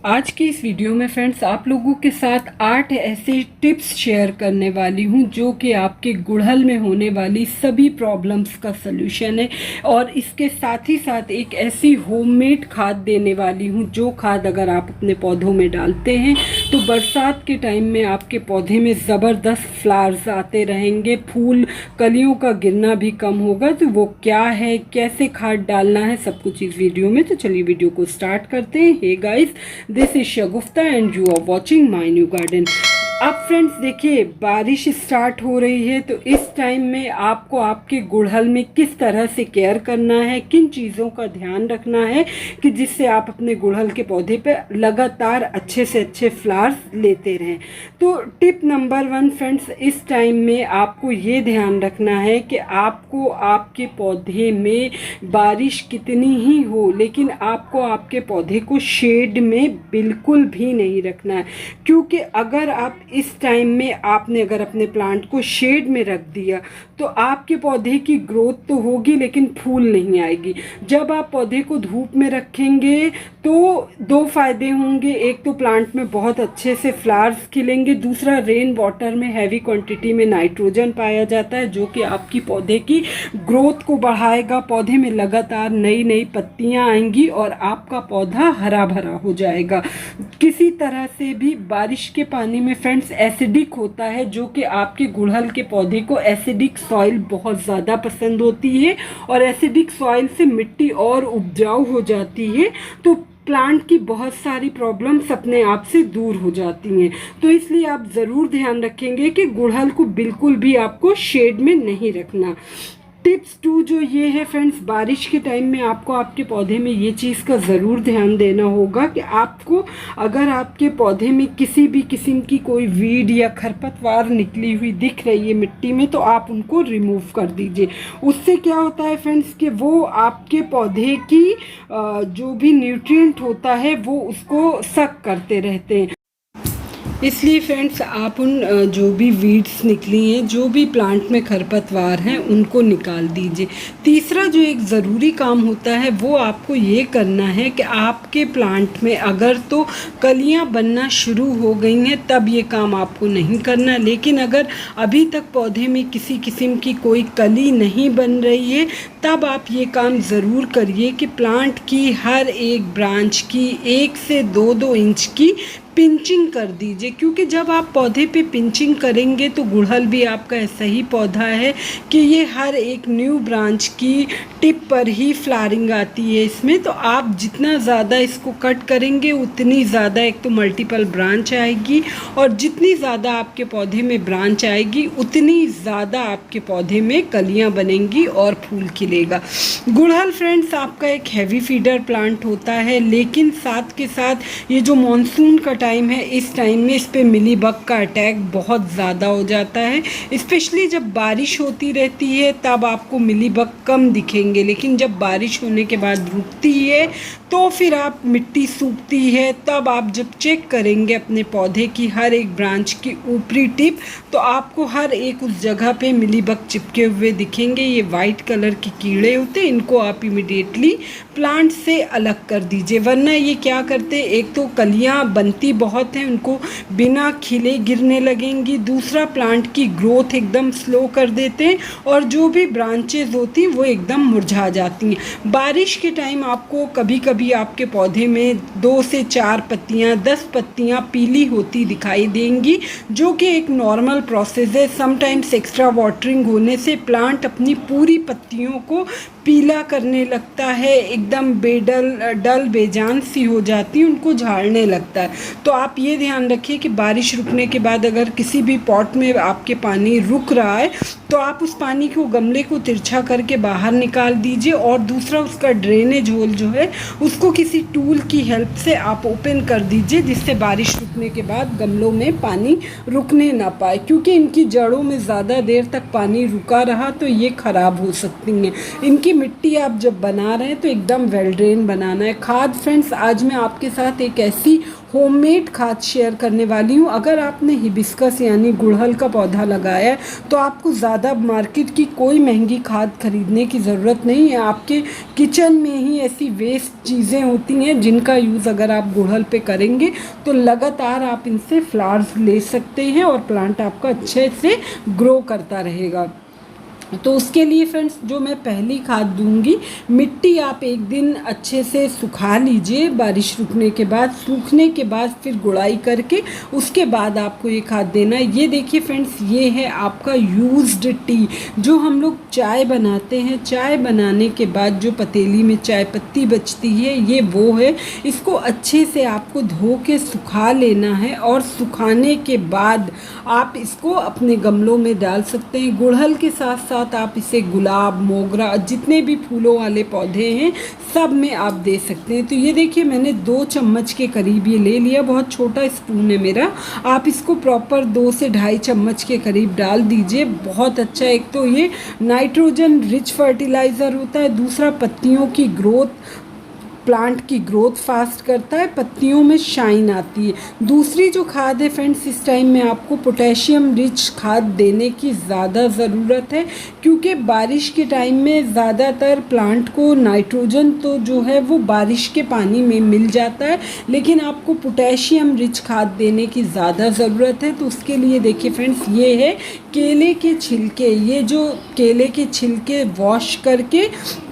आज की इस वीडियो में फ्रेंड्स आप लोगों के साथ 8 ऐसे टिप्स शेयर करने वाली हूं जो कि आपके गुड़हल में होने वाली सभी प्रॉब्लम्स का सलूशन है। और इसके साथ ही साथ एक ऐसी होममेड खाद देने वाली हूं जो खाद अगर आप अपने पौधों में डालते हैं तो बरसात के टाइम में आपके पौधे में ज़बरदस्त फ्लावर्स आते रहेंगे, फूल कलियों का गिरना भी कम होगा। तो वो क्या है, कैसे खाद डालना है, सब कुछ इस वीडियो में। तो चलिए वीडियो को स्टार्ट करते हैं। Hey guys, this is Shagufta and you are watching my new garden. अब फ्रेंड्स देखिए, बारिश स्टार्ट हो रही है तो इस टाइम में आपको आपके गुड़हल में किस तरह से केयर करना है, किन चीज़ों का ध्यान रखना है कि जिससे आप अपने गुड़हल के पौधे पे लगातार अच्छे से अच्छे फ्लावर्स लेते रहें। तो टिप नंबर 1 फ्रेंड्स, इस टाइम में आपको ये ध्यान रखना है कि आपको आपके पौधे में बारिश कितनी ही हो लेकिन आपको आपके पौधे को शेड में बिल्कुल भी नहीं रखना है। क्योंकि अगर आप इस टाइम में आपने अगर अपने प्लांट को शेड में रख दिया तो आपके पौधे की ग्रोथ तो होगी लेकिन फूल नहीं आएगी। जब आप पौधे को धूप में रखेंगे तो दो फायदे होंगे, एक तो प्लांट में बहुत अच्छे से फ्लावर्स खिलेंगे, दूसरा रेन वाटर में हैवी क्वांटिटी में नाइट्रोजन पाया जाता है जो कि आपकी पौधे की ग्रोथ को बढ़ाएगा। पौधे में लगातार नई नई पत्तियां आएंगी और आपका पौधा हरा भरा हो जाएगा। किसी तरह से भी बारिश के पानी में फ्रेंड्स एसिडिक होता है जो कि आपके गुड़हल के पौधे को एसिडिक सॉइल बहुत ज़्यादा पसंद होती है और एसिडिक सॉइल से मिट्टी और उपजाऊ हो जाती है तो प्लांट की बहुत सारी प्रॉब्लम्स अपने आप से दूर हो जाती हैं। तो इसलिए आप ज़रूर ध्यान रखेंगे कि गुड़हल को बिल्कुल भी आपको शेड में नहीं रखना। टिप्स 2 जो ये है फ्रेंड्स, बारिश के टाइम में आपको आपके पौधे में ये चीज़ का ज़रूर ध्यान देना होगा कि आपको अगर आपके पौधे में किसी भी किस्म की कोई वीड या खरपतवार निकली हुई दिख रही है मिट्टी में तो आप उनको रिमूव कर दीजिए। उससे क्या होता है फ्रेंड्स कि वो आपके पौधे की जो भी न्यूट्रिएंट होता है वो उसको सक करते रहते हैं। इसलिए फ्रेंड्स आप उन जो भी वीड्स निकली हैं, जो भी प्लांट में खरपतवार हैं, उनको निकाल दीजिए। तीसरा जो एक ज़रूरी काम होता है वो आपको ये करना है कि आपके प्लांट में अगर तो कलियां बनना शुरू हो गई हैं तब ये काम आपको नहीं करना, लेकिन अगर अभी तक पौधे में किसी किस्म की कोई कली नहीं बन रही है तब आप ये काम ज़रूर करिए कि प्लांट की हर एक ब्रांच की 1 से 2-2 इंच की पिंचिंग कर दीजिए। क्योंकि जब आप पौधे पे पिंचिंग करेंगे तो गुड़हल भी आपका ऐसा ही पौधा है कि ये हर एक न्यू ब्रांच की टिप पर ही फ्लावरिंग आती है इसमें। तो आप जितना ज़्यादा इसको कट करेंगे उतनी ज़्यादा एक तो मल्टीपल ब्रांच आएगी और जितनी ज़्यादा आपके पौधे में ब्रांच आएगी उतनी ज़्यादा आपके पौधे में कलियाँ बनेंगी और फूल खिलेगा। गुड़हल फ्रेंड्स आपका एक हैवी फीडर प्लांट होता है, लेकिन साथ के साथ ये जो मानसून का टाइम है इस टाइम में इस पे मिलीबग का अटैक बहुत ज़्यादा हो जाता है। स्पेशली जब बारिश होती रहती है तब आपको मिलीबग कम दिखेंगे, लेकिन जब बारिश होने के बाद रुकती है तो फिर आप मिट्टी सूखती है तब आप जब चेक करेंगे अपने पौधे की हर एक ब्रांच की ऊपरी टिप तो आपको हर एक उस जगह पे मिलीबग चिपके हुए दिखेंगे। ये वाइट कलर के कीड़े होते हैं, इनको आप इमिडिएटली प्लांट से अलग कर दीजिए, वरना ये क्या करते हैं, एक तो कलियां बनती बहुत हैं उनको बिना खिले गिरने लगेंगी, दूसरा प्लांट की ग्रोथ एकदम स्लो कर देते हैं और जो भी ब्रांचेज होती हैं वो एकदम मुरझा जाती हैं। बारिश के टाइम आपको कभी कभी आपके पौधे में 2 से 4 पत्तियां, 10 पत्तियां पीली होती दिखाई देंगी जो कि एक नॉर्मल प्रोसेस है। समटाइम्स एक्स्ट्रा वाटरिंग होने से प्लांट अपनी पूरी पत्तियों को पीला करने लगता है, एकदम डल बेजान सी हो जाती है, उनको झाड़ने लगता है। तो आप ये ध्यान रखिए कि बारिश रुकने के बाद अगर किसी भी पॉट में आपके पानी रुक रहा है तो आप उस पानी को, गमले को तिरछा करके बाहर निकाल दीजिए और दूसरा उसका ड्रेनेज होल जो है उसको किसी टूल की हेल्प से आप ओपन कर दीजिए जिससे बारिश रुकने के बाद गमलों में पानी रुकने ना पाए। क्योंकि इनकी जड़ों में ज़्यादा देर तक पानी रुका रहा तो ये ख़राब हो सकती हैं। इनकी मिट्टी आप जब बना रहे हैं तो एकदम वेल ड्रेन बनाना है। खाद फ्रेंड्स, आज मैं आपके साथ एक ऐसी होममेड खाद शेयर करने वाली हूँ। अगर आपने हिबिस्कस यानी गुड़हल का पौधा लगाया है तो आपको ज़्यादा मार्केट की कोई महंगी खाद खरीदने की ज़रूरत नहीं है। आपके किचन में ही ऐसी वेस्ट चीज़ें होती हैं जिनका यूज़ अगर आप गुड़हल पे करेंगे तो लगातार आप इनसे फ्लावर्स ले सकते हैं और प्लांट आपका अच्छे से ग्रो करता रहेगा। तो उसके लिए फ्रेंड्स जो मैं पहली खाद दूंगी, मिट्टी आप एक दिन अच्छे से सुखा लीजिए बारिश रुकने के बाद। सूखने के बाद फिर गुड़ाई करके उसके बाद आपको ये खाद देना है। ये देखिए फ्रेंड्स, ये है आपका यूज्ड टी। जो हम लोग चाय बनाते हैं, चाय बनाने के बाद जो पतीली में चाय पत्ती बचती है, ये वो है। इसको अच्छे से आपको धो के सुखा लेना है और सुखाने के बाद आप इसको अपने गमलों में डाल सकते हैं। गुड़हल के साथ साथ आप इसे गुलाब, मोगरा, जितने भी फूलों वाले पौधे हैं सब में आप दे सकते हैं। तो ये देखिए मैंने 2 चम्मच के करीब ये ले लिया, बहुत छोटा स्पून है मेरा। आप इसको प्रॉपर 2 से 2.5 चम्मच के करीब डाल दीजिए। बहुत अच्छा, एक तो ये नाइट्रोजन रिच फर्टिलाइज़र होता है, दूसरा पत्तियों की ग्रोथ, प्लांट की ग्रोथ फास्ट करता है, पत्तियों में शाइन आती है। दूसरी जो खाद है फ्रेंड्स, इस टाइम में आपको पोटेशियम रिच खाद देने की ज़्यादा ज़रूरत है, क्योंकि बारिश के टाइम में ज़्यादातर प्लांट को नाइट्रोजन तो जो है वो बारिश के पानी में मिल जाता है, लेकिन आपको पोटेशियम रिच खाद देने की ज़्यादा ज़रूरत है। तो उसके लिए देखिए फ्रेंड्स, ये है केले के छिलके। ये जो केले के छिलके वॉश करके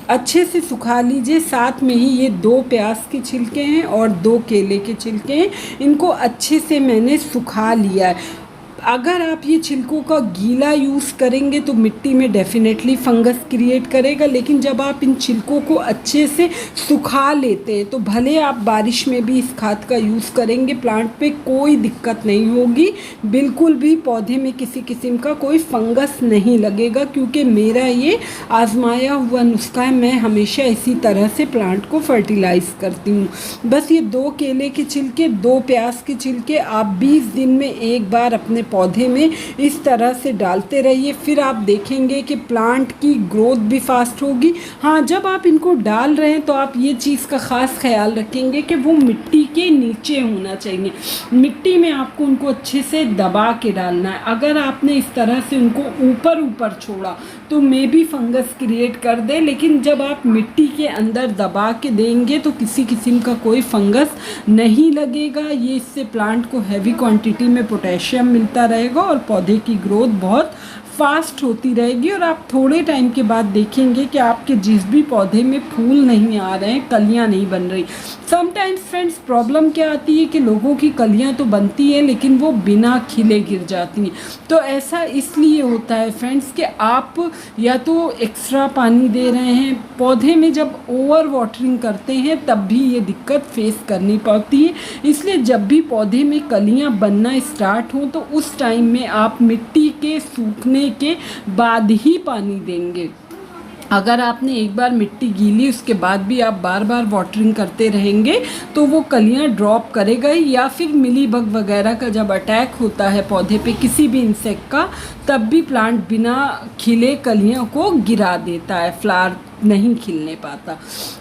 अच्छे से सुखा लीजिए। साथ में ही ये 2 प्याज के छिलके हैं और 2 केले के छिलके हैं, इनको अच्छे से मैंने सुखा लिया है। अगर आप ये छिलकों का गीला यूज़ करेंगे तो मिट्टी में डेफिनेटली फंगस क्रिएट करेगा, लेकिन जब आप इन छिलकों को अच्छे से सुखा लेते हैं तो भले आप बारिश में भी इस खाद का यूज़ करेंगे, प्लांट पे कोई दिक्कत नहीं होगी, बिल्कुल भी पौधे में किसी किस्म का कोई फंगस नहीं लगेगा, क्योंकि मेरा ये आजमाया हुआ नुस्खा है। मैं हमेशा इसी तरह से प्लांट को फर्टिलाइज़ करती हूँ। बस ये 2 केले के छिलके, 2 प्याज के छिलके आप 20 दिन में एक बार अपने पौधे में इस तरह से डालते रहिए। फिर आप देखेंगे कि प्लांट की ग्रोथ भी फास्ट होगी। हाँ, जब आप इनको डाल रहे हैं तो आप ये चीज़ का ख़ास ख्याल रखेंगे कि वो मिट्टी के नीचे होना चाहिए। मिट्टी में आपको उनको अच्छे से दबा के डालना है। अगर आपने इस तरह से उनको ऊपर ऊपर छोड़ा तो मे भी फंगस क्रिएट कर दे, लेकिन जब आप मिट्टी के अंदर दबा के देंगे तो किसी किस्म का कोई फंगस नहीं लगेगा। ये इससे प्लांट को हैवी क्वांटिटी में पोटेशियम मिलता रहेगा और पौधे की ग्रोथ बहुत फास्ट होती रहेगी। और आप थोड़े टाइम के बाद देखेंगे कि आपके जिस भी पौधे में फूल नहीं आ रहे हैं, कलियां नहीं बन रही। समटाइम्स फ्रेंड्स प्रॉब्लम क्या आती है कि लोगों की कलियां तो बनती हैं लेकिन वो बिना खिले गिर जाती हैं। तो ऐसा इसलिए होता है फ्रेंड्स कि आप या तो एक्स्ट्रा पानी दे रहे हैं, पौधे में जब ओवर वाटरिंग करते हैं तब भी ये दिक्कत फेस करनी पड़ती है। इसलिए जब भी पौधे में कलियां बनना स्टार्ट हों तो उस टाइम में आप मिट्टी के सूखने के बाद ही पानी देंगे। अगर आपने एक बार मिट्टी गीली उसके बाद भी आप बार बार वाटरिंग करते रहेंगे तो वो कलियां ड्रॉप करेगा ही, या फिर मिलीबग वगैरह का जब अटैक होता है पौधे पे किसी भी इंसेक्ट का, तब भी प्लांट बिना खिले कलियों को गिरा देता है, फ्लावर नहीं खिलने पाता।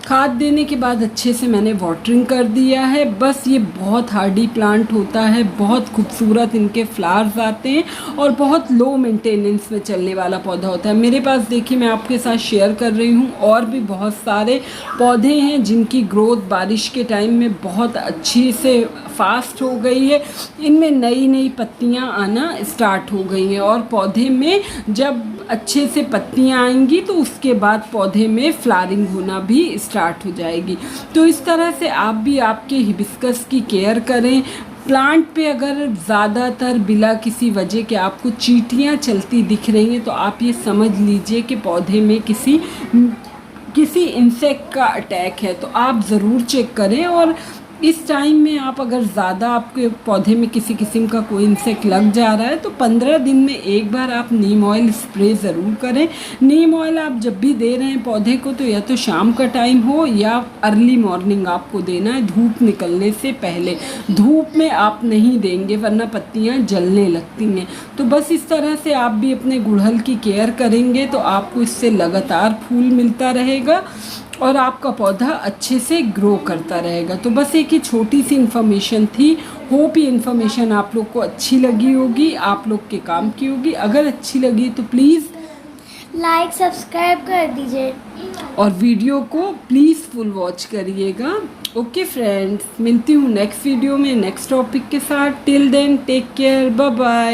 खाद देने के बाद अच्छे से मैंने वाटरिंग कर दिया है। बस ये बहुत हार्डी प्लांट होता है, बहुत खूबसूरत इनके फ्लावर्स आते हैं और बहुत लो मेंटेनेंस में चलने वाला पौधा होता है। मेरे पास देखिए मैं आपके साथ शेयर कर रही हूँ और भी बहुत सारे पौधे हैं जिनकी ग्रोथ बारिश के टाइम में बहुत अच्छी से फास्ट हो गई है। इनमें नई नई पत्तियाँ आना स्टार्ट हो गई हैं और पौधे में जब अच्छे से पत्तियाँ आएंगी तो उसके बाद पौधे में फ्लावरिंग होना भी स्टार्ट हो जाएगी। तो इस तरह से आप भी आपके हिबिस्कस की केयर करें। प्लांट पे अगर ज़्यादातर बिला किसी वजह के आपको चींटियाँ चलती दिख रही हैं तो आप ये समझ लीजिए कि पौधे में किसी इंसेक्ट का अटैक है। तो आप ज़रूर चेक करें। और इस टाइम में आप अगर ज़्यादा आपके पौधे में किसी किस्म का कोई इंसेक्ट लग जा रहा है तो 15 दिन में एक बार आप नीम ऑयल स्प्रे ज़रूर करें। नीम ऑयल आप जब भी दे रहे हैं पौधे को तो या तो शाम का टाइम हो या अर्ली मॉर्निंग आपको देना है, धूप निकलने से पहले। धूप में आप नहीं देंगे वरना पत्तियां जलने लगती हैं। तो बस इस तरह से आप भी अपने गुड़हल की केयर करेंगे तो आपको इससे लगातार फूल मिलता रहेगा और आपका पौधा अच्छे से ग्रो करता रहेगा। तो बस एक ही छोटी सी इन्फॉर्मेशन थी। होप ये इन्फॉर्मेशन आप लोग को अच्छी लगी होगी, आप लोग के काम की होगी। अगर अच्छी लगी तो प्लीज़ लाइक सब्सक्राइब कर दीजिए और वीडियो को प्लीज़ फुल वॉच करिएगा। ओके फ्रेंड्स, मिलती हूँ नेक्स्ट वीडियो में नेक्स्ट टॉपिक के साथ। Till then take care, bye bye.